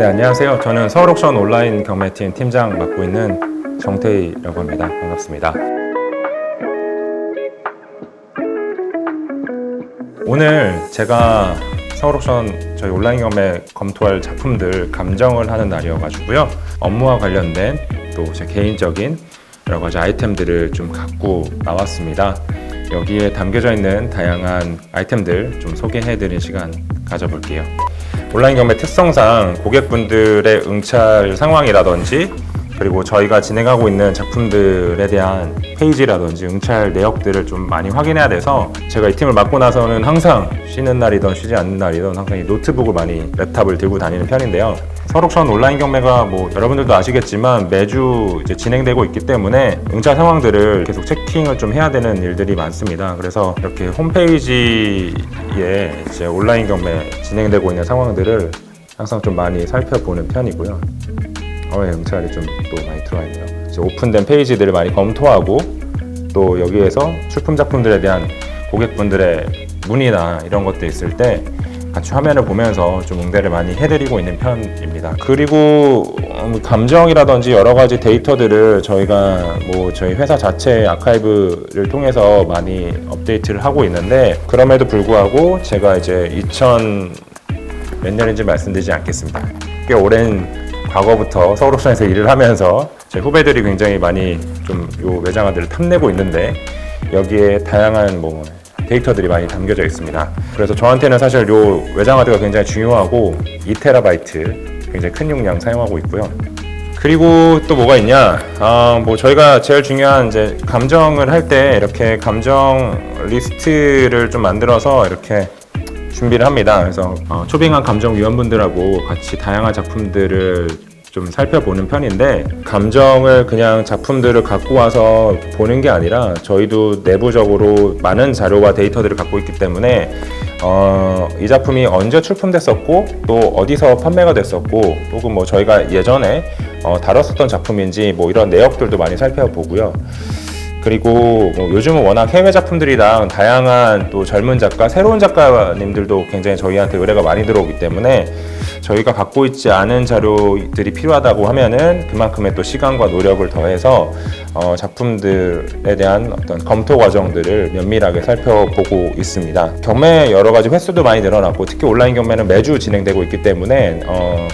네, 안녕하세요. 저는 서울옥션 온라인 경매팀 팀장 맡고 있는 정태희라고 합니다. 반갑습니다. 오늘 제가 서울옥션 저희 온라인 경매 검토할 작품들 감정을 하는 날이어가지고요. 업무와 관련된 또 제 개인적인 여러 가지 아이템들을 좀 갖고 나왔습니다. 여기에 담겨져 있는 다양한 아이템들 좀 소개해드리는 시간 가져볼게요. 온라인 경매 특성상 고객분들의 응찰 상황이라든지 그리고 저희가 진행하고 있는 작품들에 대한 페이지라든지 응찰 내역들을 좀 많이 확인해야 돼서 제가 이 팀을 맡고 나서는 항상 쉬는 날이든 쉬지 않는 날이든 항상 이 노트북을 많이 랩탑을 들고 다니는 편인데요. 서울옥션 온라인 경매가 여러분들도 아시겠지만 매주 이제 진행되고 있기 때문에 응찰 상황들을 계속 체킹을 좀 해야 되는 일들이 많습니다. 그래서 이렇게 홈페이지에 이제 온라인 경매 진행되고 있는 상황들을 항상 좀 많이 살펴보는 편이고요. 응찰이 좀 또 많이 들어와 있네요. 이제 오픈된 페이지들을 많이 검토하고 또 여기에서 출품 작품들에 대한 고객분들의 문의나 이런 것들 있을 때 같이 화면을 보면서 좀 응대를 많이 해드리고 있는 편입니다. 그리고 감정이라든지 여러 가지 데이터들을 저희가 저희 회사 자체 아카이브를 통해서 많이 업데이트를 하고 있는데 그럼에도 불구하고 제가 이제 몇 년인지 말씀드리지 않겠습니다. 꽤 오랜 과거부터 서울옥션에서 일을 하면서 제 후배들이 굉장히 많이 좀 요 외장하드를 탐내고 있는데 여기에 다양한 데이터들이 많이 담겨져 있습니다. 그래서 저한테는 사실 요 외장하드가 굉장히 중요하고 2TB 굉장히 큰 용량 사용하고 있고요. 그리고 또 뭐가 있냐? 저희가 제일 중요한 이제 감정을 할 때 이렇게 감정 리스트를 좀 만들어서 이렇게 준비를 합니다. 그래서 초빙한 감정위원분들하고 같이 다양한 작품들을 좀 살펴보는 편인데 감정을 그냥 작품들을 갖고 와서 보는 게 아니라 저희도 내부적으로 많은 자료와 데이터들을 갖고 있기 때문에 이 작품이 언제 출품됐었고 또 어디서 판매가 됐었고 혹은 저희가 예전에 다뤘었던 작품인지 이런 내역들도 많이 살펴보고요. 그리고 요즘은 워낙 해외 작품들이랑 다양한 또 젊은 작가, 새로운 작가님들도 굉장히 저희한테 의뢰가 많이 들어오기 때문에 저희가 갖고 있지 않은 자료들이 필요하다고 하면은 그만큼의 또 시간과 노력을 더해서 작품들에 대한 어떤 검토 과정들을 면밀하게 살펴보고 있습니다. 경매 여러 가지 횟수도 많이 늘어났고 특히 온라인 경매는 매주 진행되고 있기 때문에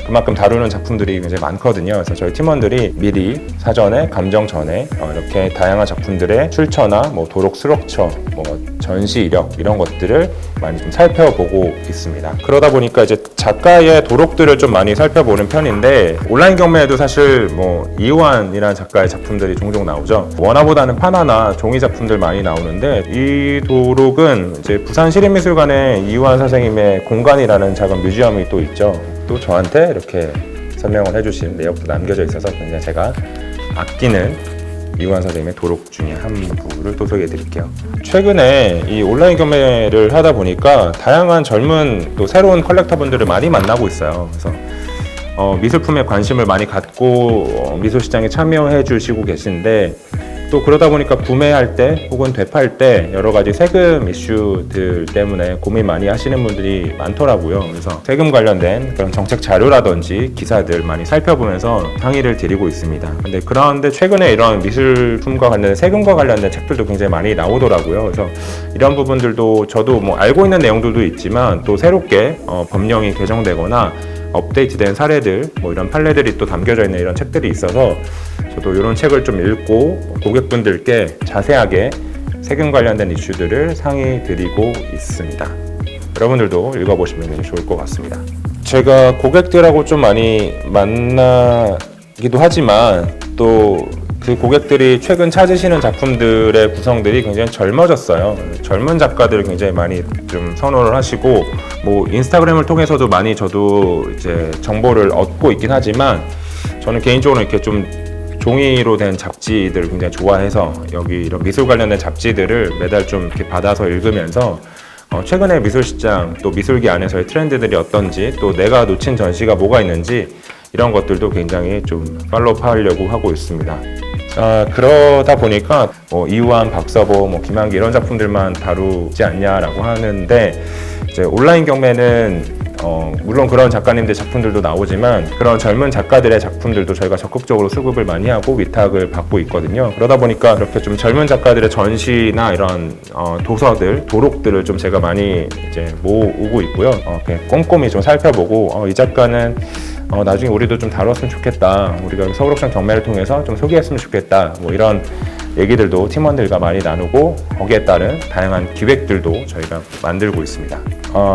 그만큼 다루는 작품들이 굉장히 많거든요. 그래서 저희 팀원들이 미리 사전에 감정 전에 이렇게 다양한 작품들의 출처나 도록 수록처, 전시 이력 이런 것들을 많이 좀 살펴보고 있습니다. 그러다 보니까 이제 작가의 도록들을 좀 많이 살펴보는 편인데 온라인 경매에도 사실 이호환이라는 작가의 작품들이 종종 나오죠. 원화보다는 판화나 종이 작품들 많이 나오는데 이 도록은 이제 부산시립미술관에 이호환 선생님의 공간이라는 작은 뮤지엄이 또 있죠. 또 저한테 이렇게 설명을 해주신 내역도 남겨져 있어서 굉장히 제가 아끼는 이호환 선생님의 도록 중에 한 부를 또 소개해 드릴게요. 최근에 이 온라인 경매를 하다 보니까 다양한 젊은 또 새로운 컬렉터분들을 많이 만나고 있어요. 그래서 미술품에 관심을 많이 갖고 미술 시장에 참여해 주시고 계신데 또 그러다 보니까 구매할 때 혹은 되팔 때 여러 가지 세금 이슈들 때문에 고민 많이 하시는 분들이 많더라고요. 그래서 세금 관련된 그런 정책 자료라든지 기사들 많이 살펴보면서 상의를 드리고 있습니다. 그런데 최근에 이런 미술품과 관련된 세금과 관련된 책들도 굉장히 많이 나오더라고요. 그래서 이런 부분들도 저도 알고 있는 내용들도 있지만 또 새롭게 법령이 개정되거나 업데이트된 사례들 이런 판례들이 또 담겨져 있는 이런 책들이 있어서 저도 이런 책을 좀 읽고 고객분들께 자세하게 세금 관련된 이슈들을 상의 드리고 있습니다. 여러분들도 읽어보시면 좋을 것 같습니다. 제가 고객들하고 좀 많이 만나기도 하지만 또 그 고객들이 최근 찾으시는 작품들의 구성들이 굉장히 젊어졌어요. 젊은 작가들을 굉장히 많이 좀 선호를 하시고 인스타그램을 통해서도 많이 저도 이제 정보를 얻고 있긴 하지만 저는 개인적으로 이렇게 좀 종이로 된 잡지들을 굉장히 좋아해서 여기 이런 미술 관련된 잡지들을 매달 좀 이렇게 받아서 읽으면서 최근의 미술 시장 또 미술계 안에서의 트렌드들이 어떤지 또 내가 놓친 전시가 뭐가 있는지 이런 것들도 굉장히 좀 팔로우하려고 하고 있습니다. 그러다 보니까 이우환, 박서보, 김한기 이런 작품들만 다루지 않냐라고 하는데 이제 온라인 경매는 물론 그런 작가님들 작품들도 나오지만 그런 젊은 작가들의 작품들도 저희가 적극적으로 수급을 많이 하고 위탁을 받고 있거든요. 그러다 보니까 이렇게 좀 젊은 작가들의 전시나 이런 도서들, 도록들을 좀 제가 많이 이제 모으고 있고요. 꼼꼼히 좀 살펴보고 이 작가는 나중에 우리도 좀 다뤘으면 좋겠다. 우리가 서울옥션 경매를 통해서 좀 소개했으면 좋겠다. 뭐 이런 얘기들도 팀원들과 많이 나누고 거기에 따른 다양한 기획들도 저희가 만들고 있습니다.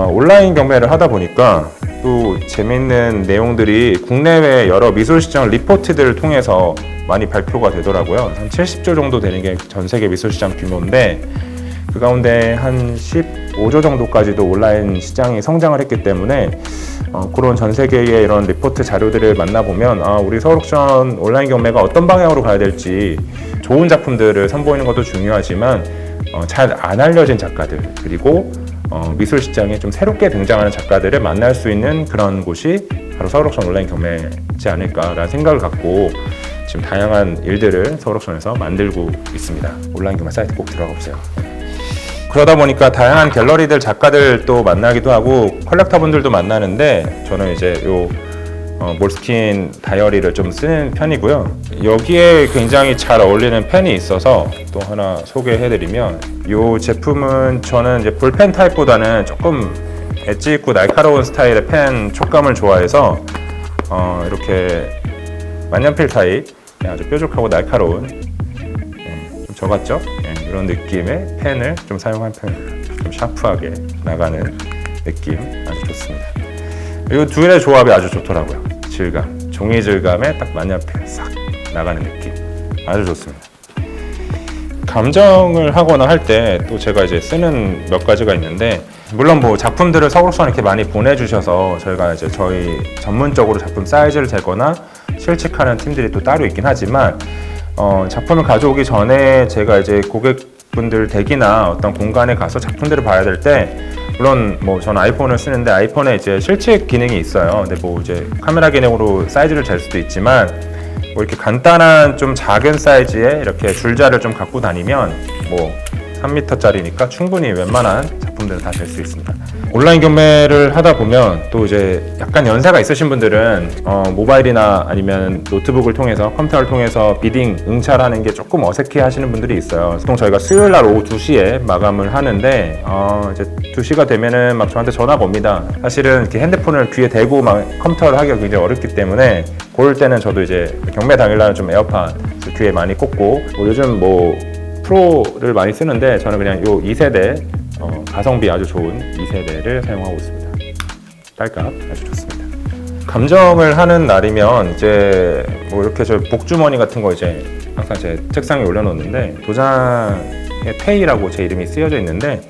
온라인 경매를 하다 보니까 또 재밌는 내용들이 국내외 여러 미술시장 리포트들을 통해서 많이 발표가 되더라고요. 한 70조 정도 되는 게 전 세계 미술시장 규모인데 그 가운데 한 15조 정도까지도 온라인 시장이 성장을 했기 때문에 그런 전 세계의 이런 리포트 자료들을 만나보면 우리 서울옥션 온라인 경매가 어떤 방향으로 가야 될지 좋은 작품들을 선보이는 것도 중요하지만 잘 안 알려진 작가들 그리고 미술 시장에 좀 새롭게 등장하는 작가들을 만날 수 있는 그런 곳이 바로 서울옥션 온라인 경매지 않을까라는 생각을 갖고 지금 다양한 일들을 서울옥션에서 만들고 있습니다. 온라인 경매 사이트 꼭 들어가 보세요. 그러다 보니까 다양한 갤러리들, 작가들 또 만나기도 하고 컬렉터분들도 만나는데 저는 이제 요 몰스킨 다이어리를 좀 쓰는 편이고요. 여기에 굉장히 잘 어울리는 펜이 있어서 또 하나 소개해드리면 이 제품은 저는 이제 볼펜 타입보다는 조금 엣지 있고 날카로운 스타일의 펜 촉감을 좋아해서 이렇게 만년필 타입 아주 뾰족하고 날카로운 좀 저같죠? 이런 느낌의 펜을 좀 사용한 편입니다. 좀 샤프하게 나가는 느낌 아주 좋습니다. 이 둘의 조합이 아주 좋더라고요. 질감, 종이 질감에 딱 만년필 싹 나가는 느낌 아주 좋습니다. 감정을 하거나 할 때 또 제가 이제 쓰는 몇 가지가 있는데 물론 뭐 작품들을 서울옥션 이렇게 많이 보내주셔서 저희가 이제 저희 전문적으로 작품 사이즈를 재거나 실측하는 팀들이 또 따로 있긴 하지만 작품을 가져오기 전에 제가 이제 고객분들 댁이나 어떤 공간에 가서 작품들을 봐야 될 때 물론 뭐 저는 아이폰을 쓰는데 아이폰에 이제 실측 기능이 있어요. 근데 뭐 이제 카메라 기능으로 사이즈를 잴 수도 있지만 뭐 이렇게 간단한 좀 작은 사이즈의 이렇게 줄자를 좀 갖고 다니면 뭐 3m짜리니까 충분히 웬만한 작품들은 다 될 수 있습니다. 온라인 경매를 하다 보면 또 이제 약간 연세가 있으신 분들은 모바일이나 아니면 노트북을 통해서 컴퓨터를 통해서 비딩 응찰하는 게 조금 어색해 하시는 분들이 있어요. 보통 저희가 수요일 날 오후 2시에 마감을 하는데 이제 2시가 되면은 막 저한테 전화가 옵니다. 사실은 이렇게 핸드폰을 귀에 대고 막 컴퓨터를 하기가 굉장히 어렵기 때문에 그럴 때는 저도 이제 경매 당일날은 좀 에어팟 귀에 많이 꽂고 요즘 뭐 프로를 많이 쓰는데 저는 그냥 요 2세대 가성비 아주 좋은 2세대를 사용하고 있습니다. 딸깍 아주 좋습니다. 감정을 하는 날이면 이제 뭐 이렇게 저 복주머니 같은 거 이제 항상 제 책상에 올려놓는데 도장에 페이라고 제 이름이 쓰여져 있는데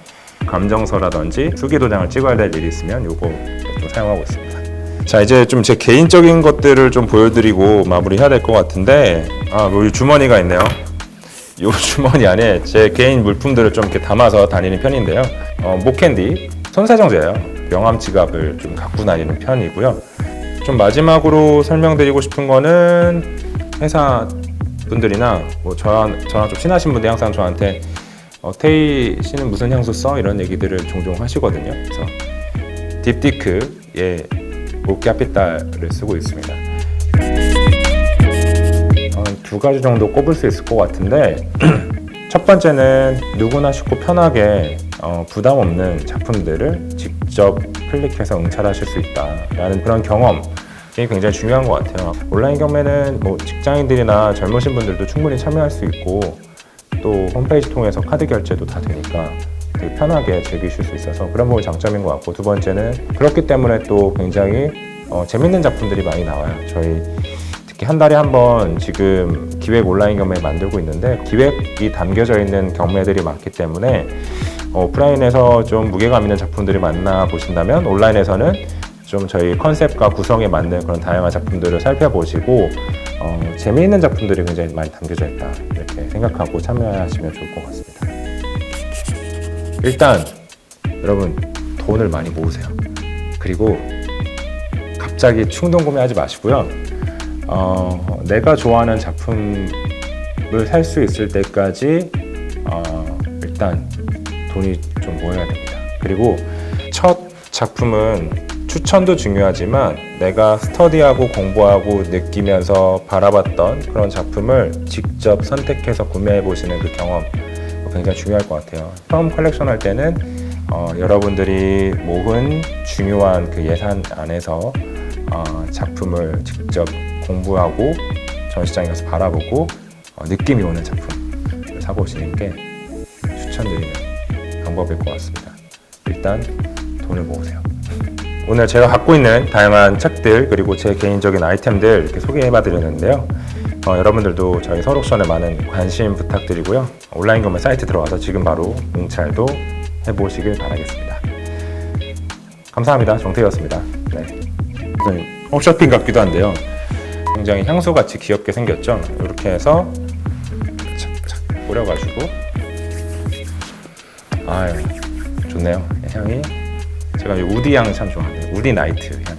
감정서라든지 수기도장을 찍어야 될 일이 있으면 요거 좀 사용하고 있습니다. 자 이제 좀 제 개인적인 것들을 좀 보여드리고 마무리해야 될 것 같은데 뭐 이 주머니가 있네요. 이 주머니 안에 제 개인 물품들을 좀 이렇게 담아서 다니는 편인데요. 목캔디, 손세정제예요. 명함 지갑을 좀 갖고 다니는 편이고요. 좀 마지막으로 설명드리고 싶은 거는 회사 분들이나 뭐 저랑 좀 친하신 분들이 항상 저한테 태희 씨는 무슨 향수 써? 이런 얘기들을 종종 하시거든요. 그래서 딥디크의 모키아피타를 쓰고 있습니다. 두 가지 정도 꼽을 수 있을 것 같은데 첫 번째는 누구나 쉽고 편하게 부담 없는 작품들을 직접 클릭해서 응찰하실 수 있다라는 그런 경험이 굉장히 중요한 것 같아요. 온라인 경매는 뭐 직장인들이나 젊으신 분들도 충분히 참여할 수 있고 또 홈페이지 통해서 카드 결제도 다 되니까 되게 편하게 즐기실 수 있어서 그런 부분이 장점인 것 같고 두 번째는 그렇기 때문에 또 굉장히 재밌는 작품들이 많이 나와요. 저희 한 달에 한 번 지금 기획 온라인 경매 만들고 있는데 기획이 담겨져 있는 경매들이 많기 때문에 오프라인에서 좀 무게감 있는 작품들을 만나보신다면 온라인에서는 좀 저희 컨셉과 구성에 맞는 그런 다양한 작품들을 살펴보시고 재미있는 작품들이 굉장히 많이 담겨져 있다 이렇게 생각하고 참여하시면 좋을 것 같습니다. 일단 여러분 돈을 많이 모으세요. 그리고 갑자기 충동 구매하지 마시고요. 내가 좋아하는 작품을 살 수 있을 때까지 일단 돈이 좀 모여야 됩니다. 그리고 첫 작품은 추천도 중요하지만 내가 스터디하고 공부하고 느끼면서 바라봤던 그런 작품을 직접 선택해서 구매해 보시는 그 경험 굉장히 중요할 것 같아요. 처음 컬렉션 할 때는 여러분들이 모은 중요한 그 예산 안에서 작품을 직접 공부하고 전시장에 가서 바라보고 느낌이 오는 작품을 사보시는 게 추천드리는 방법일 것 같습니다. 일단 돈을 모으세요. 오늘 제가 갖고 있는 다양한 책들 그리고 제 개인적인 아이템들 이렇게 소개해봐 드렸는데요. 여러분들도 저희 서울옥션에 많은 관심 부탁드리고요. 온라인 경매 사이트 들어와서 지금 바로 응찰도 해보시길 바라겠습니다. 감사합니다. 정태희였습니다. 네. 홈쇼핑 같기도 한데요. 굉장히 향수같이 귀엽게 생겼죠. 이렇게 해서 착착 뿌려가지고 아유 좋네요. 향이 제가 우디 향 참 좋아하는데 우디 나이트 향.